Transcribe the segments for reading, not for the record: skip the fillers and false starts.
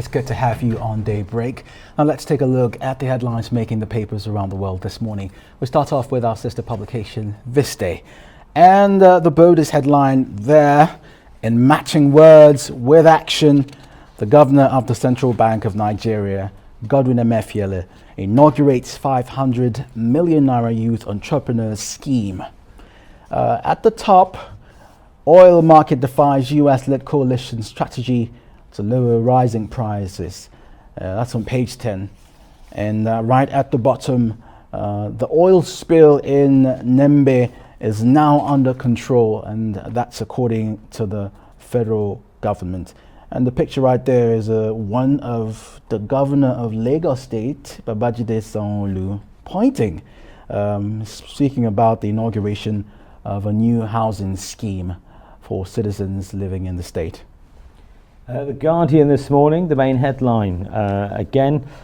It's good to have you on Daybreak. Now let's take a look at the headlines making the papers around the world this morning. We start off with our sister publication, This Day. And the boldest headline there, in matching words with action, the governor of the Central Bank of Nigeria, Godwin Emefiele, inaugurates 500 million naira youth entrepreneurs scheme. At the top, oil market defies US-led coalition strategy to lower rising prices. That's on page 10. And right at the bottom, the oil spill in Nembe is now under control, and that's according to the federal government. And the picture right there is one of the governor of Lagos State, Babajide Sanwo-Olu, pointing, speaking about the inauguration of a new housing scheme for citizens living in the state. The Guardian this morning, the main headline,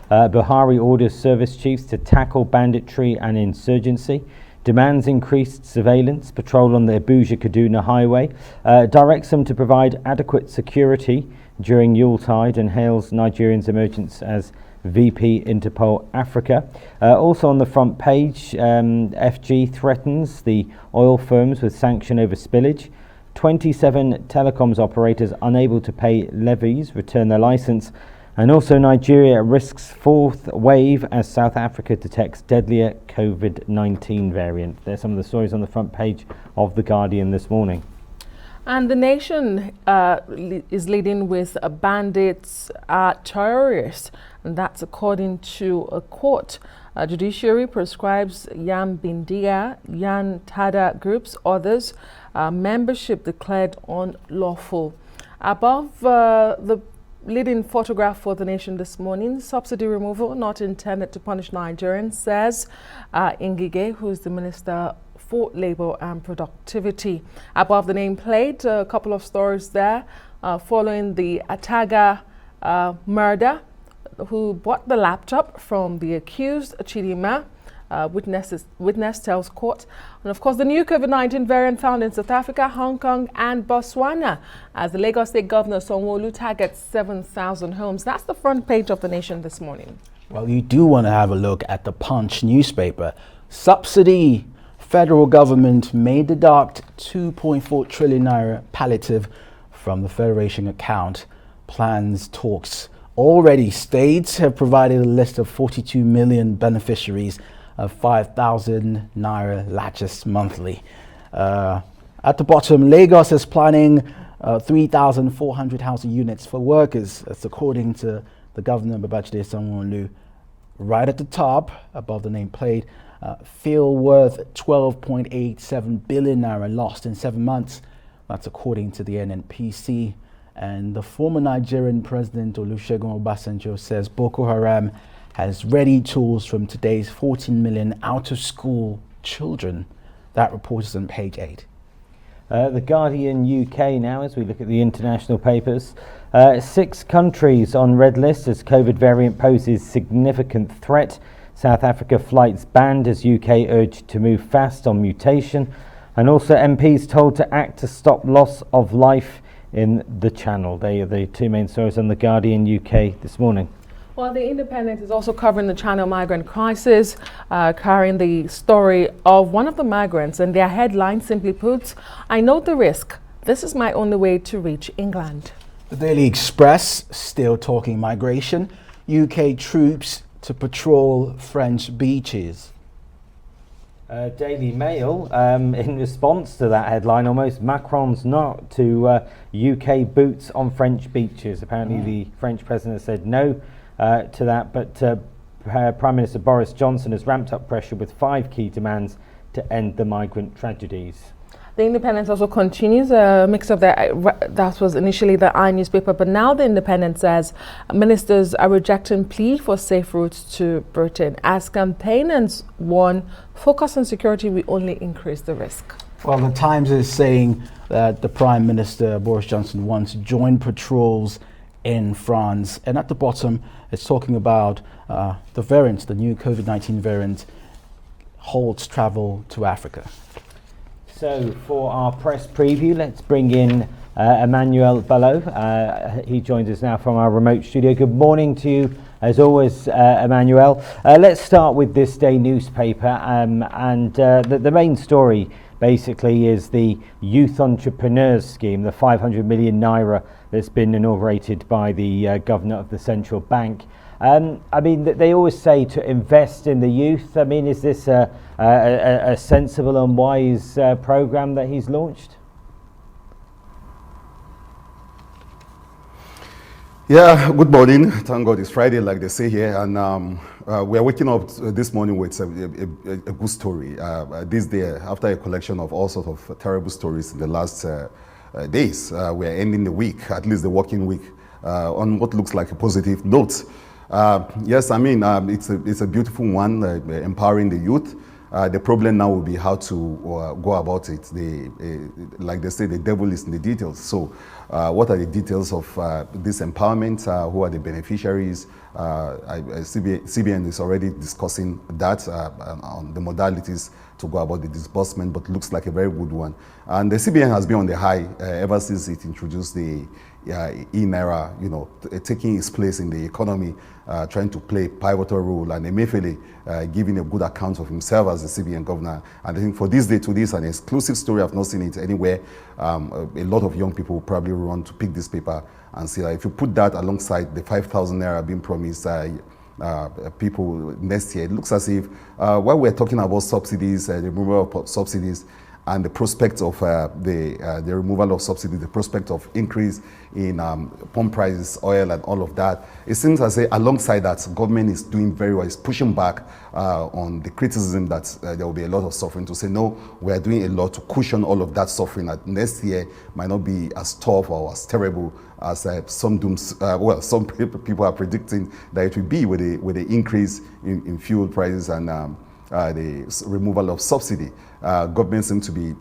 Buhari orders service chiefs to tackle banditry and insurgency, demands increased surveillance, patrol on the Abuja-Kaduna highway, directs them to provide adequate security during Yuletide, and hails Nigerians' emergence as VP Interpol Africa. Also on the front page, FG threatens the oil firms with sanction over spillage. 27 telecoms operators unable to pay levies return their license, and also Nigeria risks fourth wave as South Africa detects deadlier COVID-19 variant. There's some of the stories on the front page of The Guardian this morning. And The Nation is leading with bandits are terrorists, and that's according to a court. Judiciary prescribes Yan Bindiya, Yan Tada groups, others, membership declared unlawful. Above the leading photograph for The Nation this morning, subsidy removal not intended to punish Nigerians, says Ngige, who is the Minister for Labour and Productivity. Above the nameplate, a couple of stories there following the Ataga murder, who bought the laptop from the accused, Chidima. Witness tells court. And of course, the new COVID-19 variant found in South Africa, Hong Kong and Botswana, as the Lagos State Governor Sanwo-Olu targets 7,000 homes. That's the front page of The Nation this morning. Well, you do want to have a look at the Punch newspaper. Subsidy. Federal government may deduct 2.4 trillion naira palliative from the Federation account. Plans talks. Already, states have provided a list of 42 million beneficiaries of 5,000 naira latches monthly. At the bottom, Lagos is planning 3,400 housing units for workers. That's according to the governor, Babajide Sanwo-Olu. Right at the top, above the nameplate, feel worth 12.87 billion naira lost in 7 months. That's according to the NNPC. And the former Nigerian President Olusegun Obasanjo says Boko Haram has ready tools from today's 14 million out-of-school children. That report is on page 8. The Guardian UK now, as we look at the international papers. 6 countries on red list as COVID variant poses significant threat. South Africa flights banned as UK urged to move fast on mutation. And also MPs told to act to stop loss of life in the Channel. They are the two main stories on The Guardian UK this morning. Well, The Independent is also covering the Channel migrant crisis, carrying the story of one of the migrants, and their headline simply puts, "I know the risk. This is my only way to reach England." The Daily Express, still talking migration. UK troops to patrol French beaches. Daily Mail, in response to that headline, almost Macron's not to UK boots on French beaches. Apparently the French president said no to that, but Prime Minister Boris Johnson has ramped up pressure with 5 key demands to end the migrant tragedies. The Independent also continues a mix of that was initially the I newspaper, but now The Independent says ministers are rejecting plea for safe routes to Britain as campaigners warn focus on security will only increase the risk. Well, the Times is saying that the Prime Minister Boris Johnson wants joint patrols in France, and at the bottom it's talking about the variant, the new COVID-19 variant halts travel to Africa. So for our press preview, let's bring in Emmanuel Bello. He joins us now from our remote studio. Good morning to you, as always, Emmanuel. Let's start with this day newspaper, the main story basically is the Youth Entrepreneurs Scheme, the 500 million naira that's been inaugurated by the Governor of the Central Bank. I mean, they always say to invest in the youth. I mean, is this a sensible and wise programme that he's launched? Yeah, good morning. Thank God it's Friday, like they say here, and we are waking up this morning with a good story. This day, after a collection of all sorts of terrible stories in the last days, we are ending the week, at least the working week, on what looks like a positive note. Yes, I mean, it's a beautiful one, empowering the youth. The problem now will be how to go about it. Like they say, the devil is in the details. So what are the details of this empowerment? Who are the beneficiaries? CBN is already discussing that on the modalities to go about the disbursement, but looks like a very good one. And the CBN has been on the high ever since it introduced the e-naira, you know, taking its place in the economy, trying to play a pivotal role, and Emefiele giving a good account of himself as the CBN governor. And I think for this day to this, an exclusive story, I've not seen it anywhere. A lot of young people will probably run to pick this paper and see that if you put that alongside the 5,000 naira being promised people next year, it looks as if while we're talking about subsidies, the removal of subsidies, and the prospect of the removal of subsidies, the prospect of increase in pump prices, oil, and all of that, it seems as if alongside that, government is doing very well. It's pushing back on the criticism that there will be a lot of suffering, to say, no, we are doing a lot to cushion all of that suffering, that next year might not be as tough or as terrible as some people are predicting that it will be with the increase in fuel prices and the removal of subsidy. Government seems to be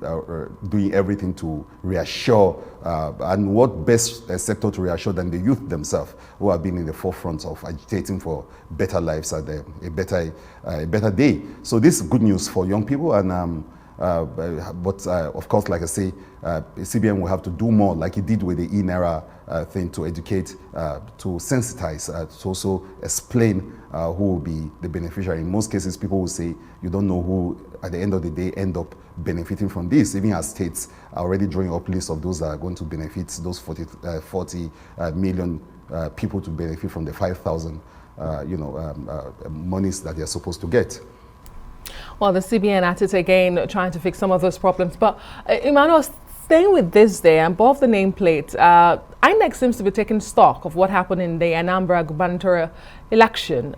doing everything to reassure, and what best sector to reassure than the youth themselves, who have been in the forefront of agitating for better lives and a better day. So this is good news for young people, and but of course, like I say, CBN will have to do more, like it did with the e-naira thing, to educate, to sensitize, to also explain who will be the beneficiary. In most cases, people will say you don't know who, at the end of the day, end up benefiting from this. Even as states are already drawing up lists of those that are going to benefit, those 40 million people to benefit from the 5,000 monies that they're supposed to get. Well, the CBN at it again, trying to fix some of those problems. But Emmanuel, staying with this day, above the nameplate, INEC seems to be taking stock of what happened in the Anambra gubernatorial election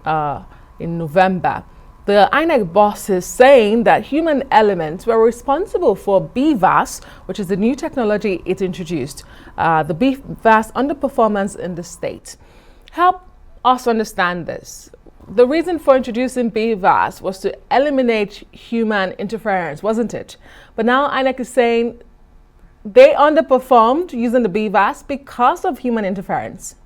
in November. The INEC boss is saying that human elements were responsible for BVAS, which is the new technology it introduced, the BVAS underperformance in the state. Help us understand this. The reason for introducing BVAS was to eliminate human interference, wasn't it? But now INEC is saying they underperformed using the BVAS because of human interference.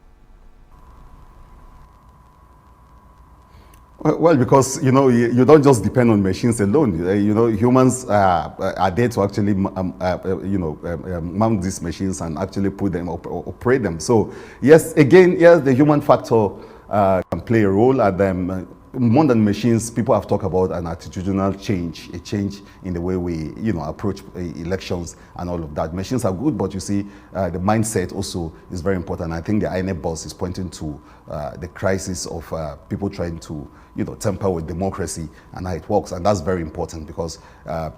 Well, because, you know, you don't just depend on machines alone. You know, humans are there to actually, mount these machines and actually put them, operate them. So, yes, again, yes, the human factor can play a role. And more than machines, people have talked about an attitudinal change, a change in the way we, approach elections and all of that. Machines are good, but you see, the mindset also is very important. I think the INEC boss is pointing to the crisis of people trying to, tamper with democracy and how it works. And that's very important, because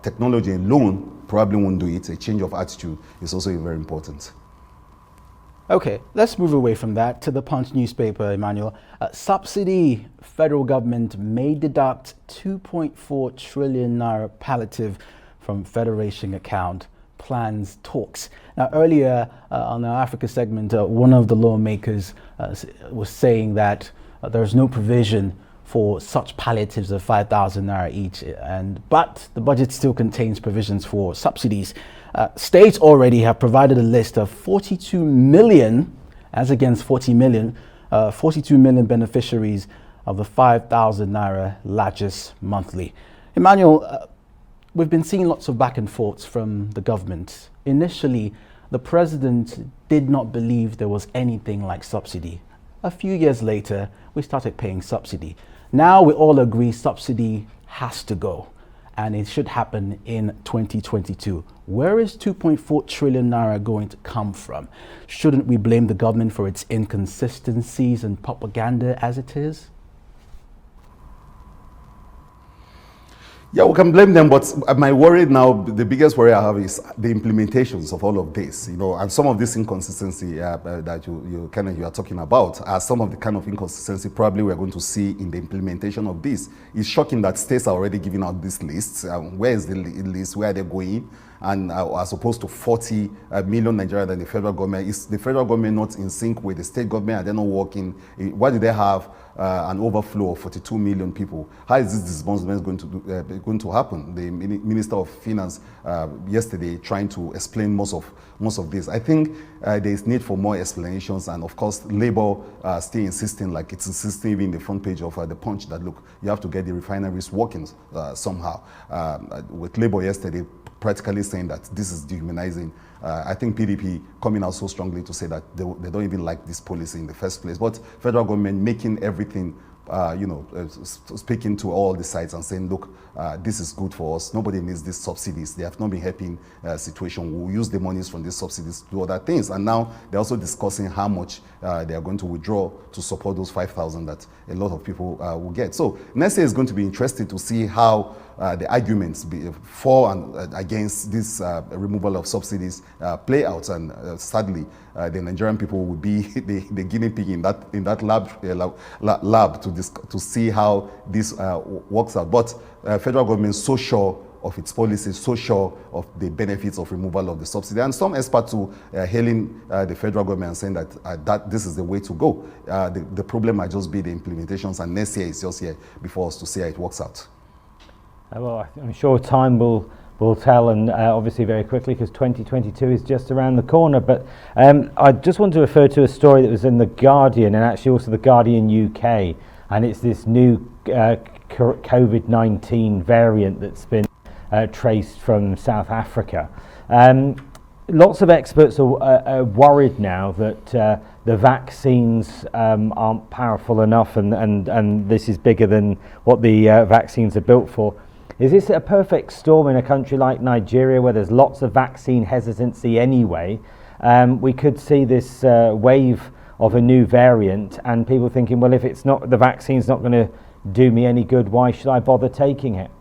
technology alone probably won't do it. A change of attitude is also very important. Okay, let's move away from that to the Punch newspaper, Emmanuel. Subsidy, federal government may deduct 2.4 trillion naira palliative from Federation account, plans talks. Now, earlier on our Africa segment, one of the lawmakers was saying that there's no provision for such palliatives of 5,000 naira each, but the budget still contains provisions for subsidies. States already have provided a list of 42 million, as against 40 million, 42 million beneficiaries of the 5,000 naira largest monthly. Emmanuel, we've been seeing lots of back and forths from the government. Initially, the president did not believe there was anything like subsidy. A few years later, we started paying subsidy. Now we all agree subsidy has to go, and it should happen in 2022. Where is 2.4 trillion naira going to come from? Shouldn't we blame the government for its inconsistencies and propaganda as it is? Yeah, we can blame them, but my worry now, the biggest worry I have is the implementations of all of this, and some of this inconsistency that you are talking about are some of the kind of inconsistency probably we're going to see in the implementation of this. It's shocking that states are already giving out these lists. Where is the list? Where are they going? And as opposed to 40 million Nigerians and the federal government, is the federal government not in sync with the state government? Are they not working? Why do they have an overflow of 42 million people? How is this disbursement going to happen? The Minister of Finance yesterday trying to explain most of this. I think there is need for more explanations, and of course, Labour still insisting, like it's insisting even in the front page of the Punch, that look, you have to get the refineries working somehow. With Labour yesterday practically saying that this is dehumanizing. I think PDP coming out so strongly to say that they don't even like this policy in the first place. But federal government making everything, speaking to all the sides and saying, look, this is good for us. Nobody needs these subsidies. They have not been helping situation. We'll use the monies from these subsidies to do other things. And now they're also discussing how much they are going to withdraw to support those 5,000 that a lot of people will get. So next year is going to be interesting to see how the arguments for and against this removal of subsidies play out, and sadly, the Nigerian people will be the guinea pig in that lab to see how this works out. But federal government is so sure of its policies, so sure of the benefits of removal of the subsidy, and some experts too hailing the federal government and saying that this is the way to go. The problem might just be the implementations, and next year is just here before us to see how it works out. Well, I'm sure time will tell, and obviously very quickly, because 2022 is just around the corner. But I just want to refer to a story that was in The Guardian, and actually also The Guardian UK, and it's this new COVID-19 variant that's been traced from South Africa. Lots of experts are worried now that the vaccines aren't powerful enough, and this is bigger than what the vaccines are built for. Is this a perfect storm in a country like Nigeria, where there's lots of vaccine hesitancy anyway? We could see this wave of a new variant, and people thinking, well, if it's not, the vaccine's not going to do me any good, why should I bother taking it?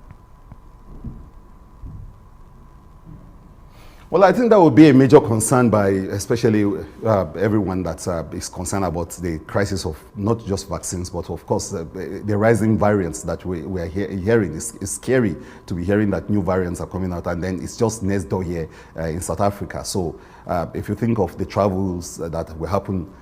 Well, I think that would be a major concern by especially everyone that is concerned about the crisis of not just vaccines, but of course the rising variants that we are hearing. It's scary to be hearing that new variants are coming out, and then it's just next door here in South Africa. So if you think of the travels that will happen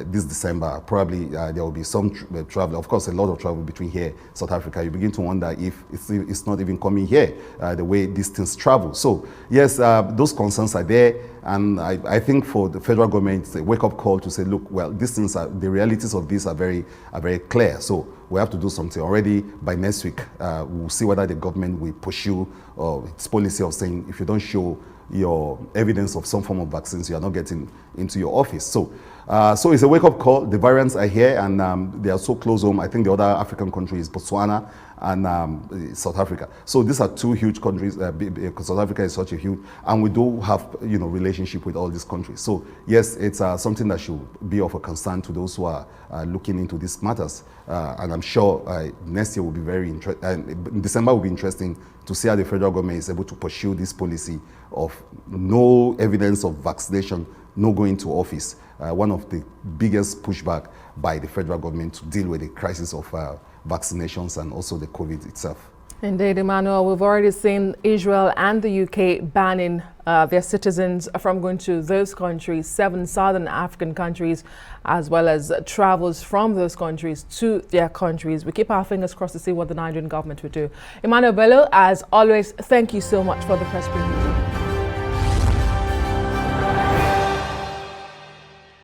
this December, probably there will be some travel, of course a lot of travel between here, South Africa. You begin to wonder if it's not even coming here, the way these things travel. So yes, those concerns are there, and I think for the federal government, it's a wake-up call to say, look, well, these things the realities of this are very clear. So we have to do something already. By next week, we'll see whether the government will pursue its policy of saying, if you don't show your evidence of some form of vaccines, you are not getting into your office. So it's a wake-up call. The variants are here, and they are so close home. I think the other African country is Botswana and South Africa. So these are two huge countries. South Africa is such a huge, and we do have relationship with all these countries. So yes, it's something that should be of a concern to those who are looking into these matters. And I'm sure next year will be very interesting. December will be interesting to see how the federal government is able to pursue this policy of no evidence of vaccination, no going to office. One of the biggest pushback by the federal government to deal with the crisis of vaccinations and also the COVID itself. Indeed, Emmanuel, we've already seen Israel and the UK banning their citizens from going to those countries, 7 southern African countries, as well as travels from those countries to their countries. We keep our fingers crossed to see what the Nigerian government will do. Emmanuel Bello, as always, thank you so much for the press briefing.